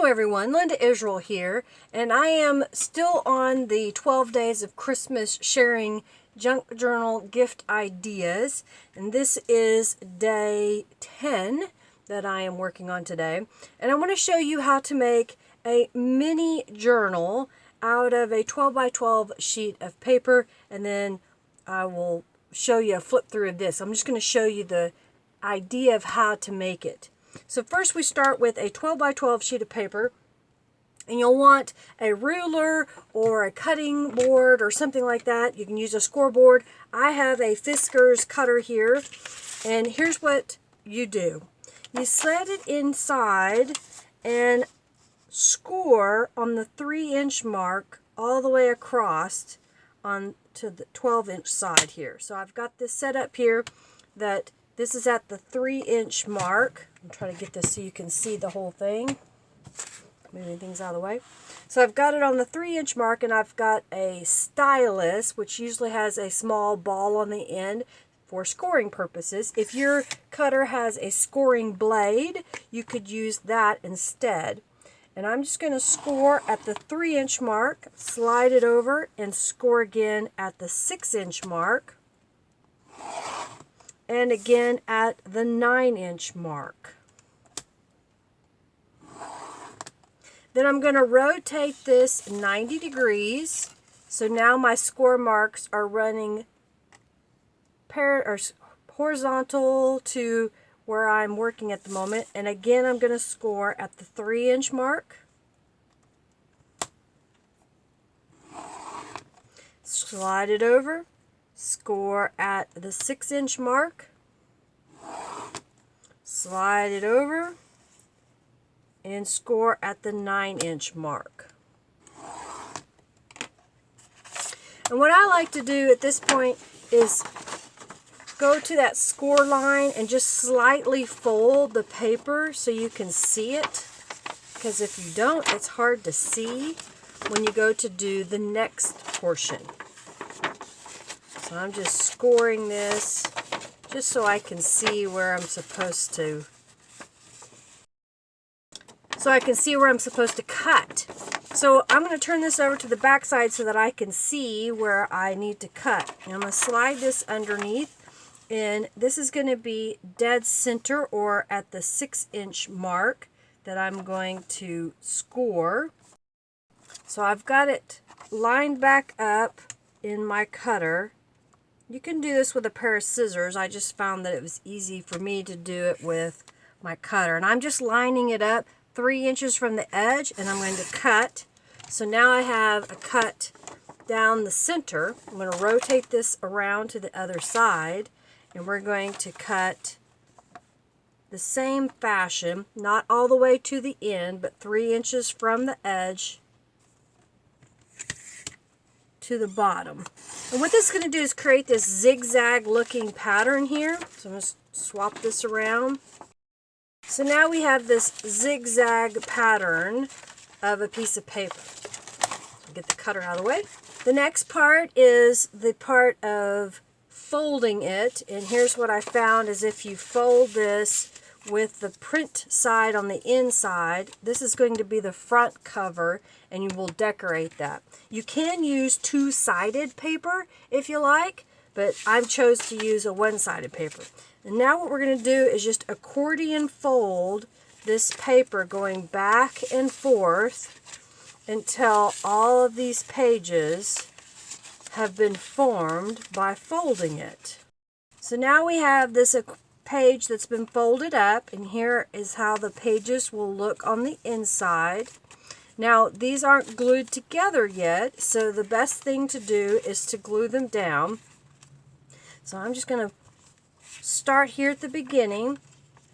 Hello everyone, Linda Israel here, and I am still on the 12 days of Christmas sharing junk journal gift ideas, and this is day 10 that I am working on today. And I want to show you how to make a mini journal out of a 12 by 12 sheet of paper, and then I will show you a flip through of this. I'm just going to show you the idea of how to make it. So first we start with a 12 by 12 sheet of paper, and you'll want a ruler or a cutting board or something like that. You can use a scoreboard. I have a Fiskars cutter here, and here's what you do. You set it inside and score on the 3-inch mark all the way across on to the 12-inch side here. So I've got this set up here that this is at the 3-inch mark. I'm trying to get this so you can see the whole thing. Moving things out of the way. So I've got it on the 3-inch mark, and I've got a stylus, which usually has a small ball on the end for scoring purposes. If your cutter has a scoring blade, you could use that instead. And I'm just going to score at the 3-inch mark, slide it over, and score again at the 6-inch mark. And again at the 9-inch mark. Then I'm going to rotate this 90 degrees. So now my score marks are running horizontal to where I'm working at the moment. And again, I'm going to score at the 3-inch mark. Slide it over. Score at the 6-inch mark, slide it over, and score at the 9-inch mark. And what I like to do at this point is go to that score line and just slightly fold the paper so you can see it, because if you don't, it's hard to see when you go to do the next portion. So I'm just scoring this just so I can see where I'm supposed to. Cut. So I'm going to turn this over to the back side so that I can see where I need to cut. And I'm going to slide this underneath, and this is going to be dead center or at the 6-inch mark that I'm going to score. So I've got it lined back up in my cutter. You can do this with a pair of scissors. I just found that it was easy for me to do it with my cutter. And I'm just lining it up 3 inches from the edge, and I'm going to cut. So now I have a cut down the center. I'm going to rotate this around to the other side, and we're going to cut the same fashion, not all the way to the end, but 3 inches from the edge to the bottom. And what this is going to do is create this zigzag looking pattern here. So I'm going to swap this around. So now we have this zigzag pattern of a piece of paper. So get the cutter out of the way. The next part is the part of folding it. And here's what I found is if you fold this with the print side on the inside, this is going to be the front cover, and you will decorate that. You can use two-sided paper if you like, but I've chose to use a one-sided paper. And now what we're going to do is just accordion fold this paper going back and forth until all of these pages have been formed by folding it. So now we have this page that's been folded up, and here is how the pages will look on the inside. Now these aren't glued together yet, so the best thing to do is to glue them down. So I'm just going to start here at the beginning.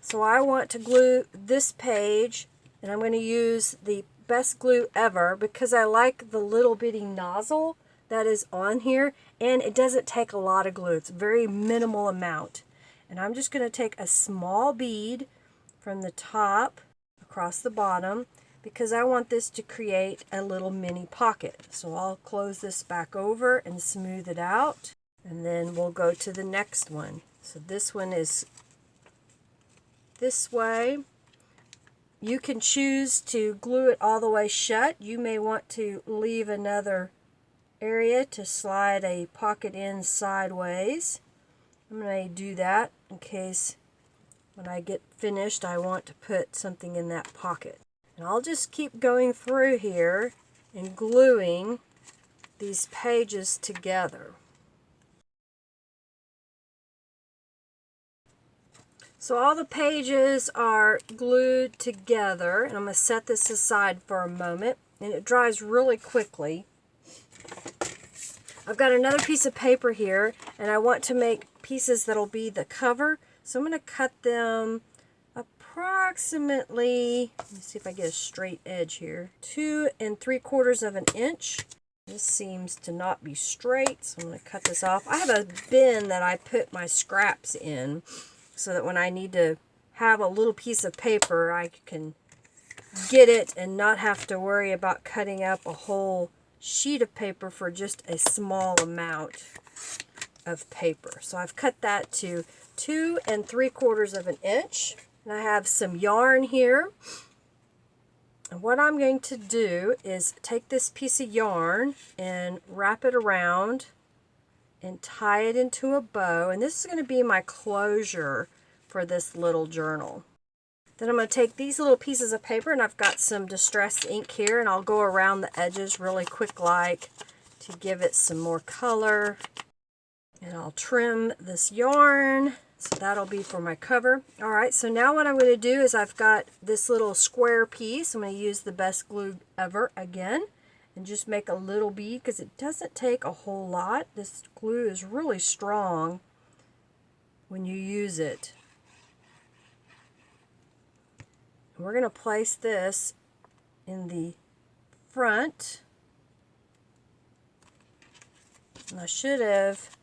So I want to glue this page, and I'm going to use the best glue ever because I like the little bitty nozzle that is on here, and it doesn't take a lot of glue. It's a very minimal amount. And I'm just going to take a small bead from the top across the bottom because I want this to create a little mini pocket. So I'll close this back over and smooth it out, and then we'll go to the next one. So this one is this way. You can choose to glue it all the way shut. You may want to leave another area to slide a pocket in sideways. I'm going to do that in case when I get finished I want to put something in that pocket. And I'll just keep going through here and gluing these pages together. So all the pages are glued together, and I'm going to set this aside for a moment, and it dries really quickly. I've got another piece of paper here, and I want to make pieces that'll be the cover, so I'm going to cut them approximately, let me see if I get a straight edge here, 2 3/4 of an inch. This seems to not be straight, so I'm going to cut this off. I have a bin that I put my scraps in, so that when I need to have a little piece of paper, I can get it and not have to worry about cutting up a whole sheet of paper for just a small amount of paper. So I've cut that to 2 3/4 of an inch. And I have some yarn here. And what I'm going to do is take this piece of yarn and wrap it around and tie it into a bow, and this is going to be my closure for this little journal. Then I'm going to take these little pieces of paper, and I've got some distressed ink here, and I'll go around the edges really quick like to give it some more color. And I'll trim this yarn, so that'll be for my cover. Alright, so now what I'm going to do is I've got this little square piece. I'm going to use the best glue ever again. And just make a little bead because it doesn't take a whole lot. This glue is really strong when you use it. And we're going to place this in the front. And I should have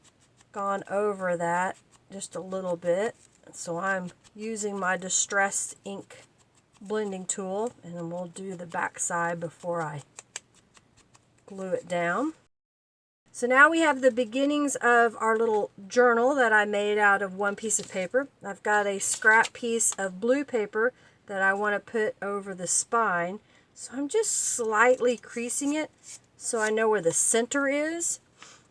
gone over that just a little bit. So I'm using my distressed ink blending tool, and then we'll do the back side before I glue it down. So now we have the beginnings of our little journal that I made out of one piece of paper. I've got a scrap piece of blue paper that I want to put over the spine. So I'm just slightly creasing it so I know where the center is.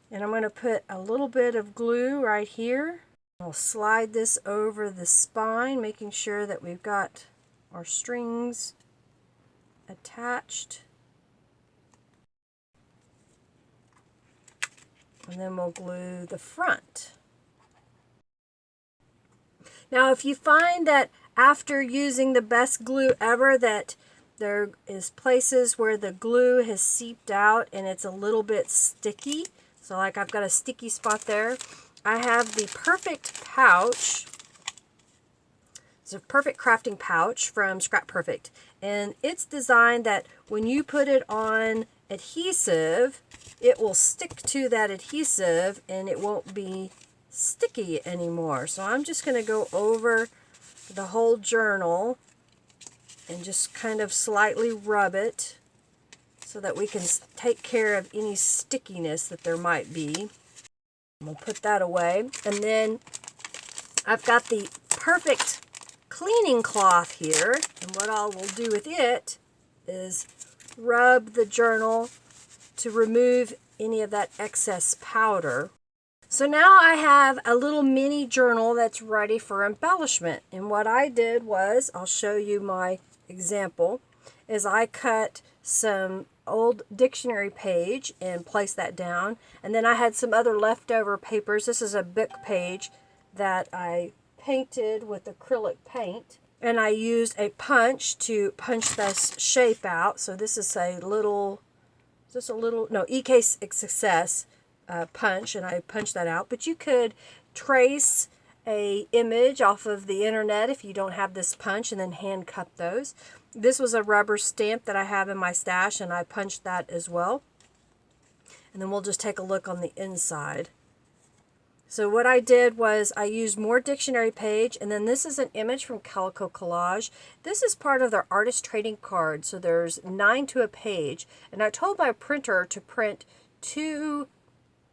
And I'm going to put a little bit of glue right here. I'll slide this over the spine, making sure that we've got our strings attached. And then we'll glue the front. Now if you find that after using the best glue ever that there is places where the glue has seeped out and it's a little bit sticky, so like I've got a sticky spot there, I have the Perfect pouch. It's a Perfect crafting pouch from Scrap Perfect, and it's designed that when you put it on adhesive, it will stick to that adhesive and it won't be sticky anymore. So I'm just going to go over the whole journal and just kind of slightly rub it so that we can take care of any stickiness that there might be. We'll put that away. And then I've got the Perfect cleaning cloth here, and what I will do with it is rub the journal to remove any of that excess powder. So now I have a little mini journal that's ready for embellishment. And what I did was, I'll show you my example, is I cut some old dictionary page and placed that down. And then I had some other leftover papers. This is a book page that I painted with acrylic paint. And I used a punch to punch this shape out. So this is a little, EK Success punch, and I punched that out. But you could trace a image off of the internet if you don't have this punch, and then hand cut those. This was a rubber stamp that I have in my stash, and I punched that as well. And then we'll just take a look on the inside. So what I did was I used more dictionary page, and then this is an image from Calico Collage. This is part of their artist trading card, so there's 9 to a page. And I told my printer to print 2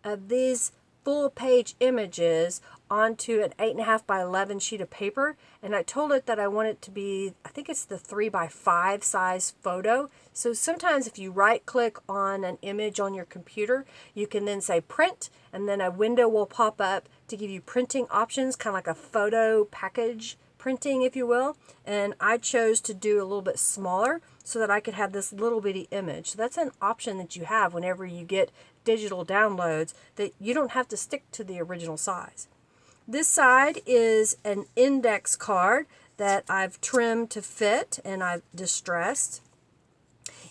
of these full page images onto an 8.5 by 11 sheet of paper, and I told it that I want it to be, I think it's the 3 by 5 size photo. So sometimes if you right click on an image on your computer, you can then say print, and then a window will pop up to give you printing options, kind of like a photo package printing, if you will. And I chose to do a little bit smaller so that I could have this little bitty image. So that's an option that you have whenever you get digital downloads, that you don't have to stick to the original size. This side is an index card that I've trimmed to fit and I've distressed.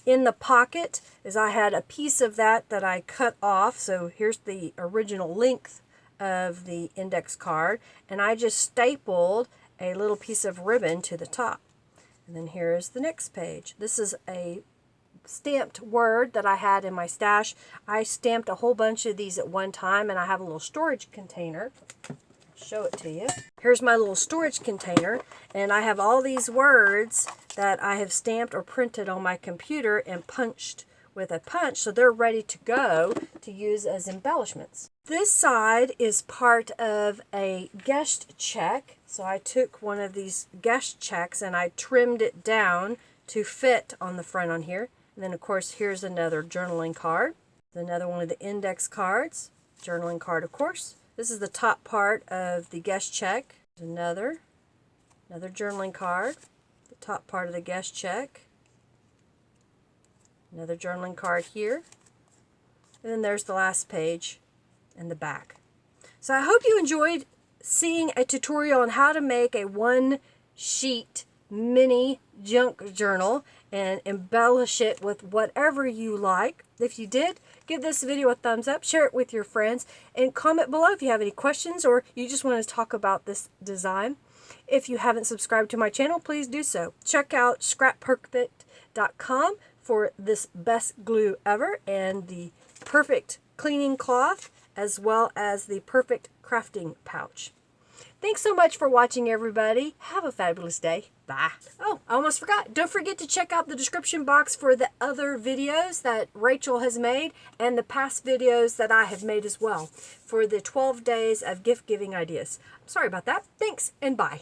In the pocket is I had a piece of that I cut off. So here's the original length of the index card, and I just stapled a little piece of ribbon to the top. And then here is the next page. This is a stamped word that I had in my stash. I stamped a whole bunch of these at one time, and I have a little storage container. I'll show it to you. Here's my little storage container, and I have all these words that I have stamped or printed on my computer and punched with a punch, so they're ready to go to use as embellishments. This side is part of a guest check. So I took one of these guest checks and I trimmed it down to fit on the front on here. And then of course here's another journaling card. Another one of the index cards. Journaling card, of course. This is the top part of the guest check. Another journaling card. The top part of the guest check. Another journaling card here. And then there's the last page and the back. So I hope you enjoyed seeing a tutorial on how to make a one-sheet mini junk journal and embellish it with whatever you like. If you did, give this video a thumbs up, share it with your friends, and comment below if you have any questions or you just want to talk about this design. If you haven't subscribed to my channel, please do so. Check out scrapperfect.com for this best glue ever and the perfect cleaning cloth, as well as the perfect crafting pouch. Thanks so much for watching, everybody. Have a fabulous day. Bye. Oh, I almost forgot. Don't forget to check out the description box for the other videos that Rachel has made and the past videos that I have made as well for the 12 days of gift giving ideas. I'm sorry about that. Thanks and bye.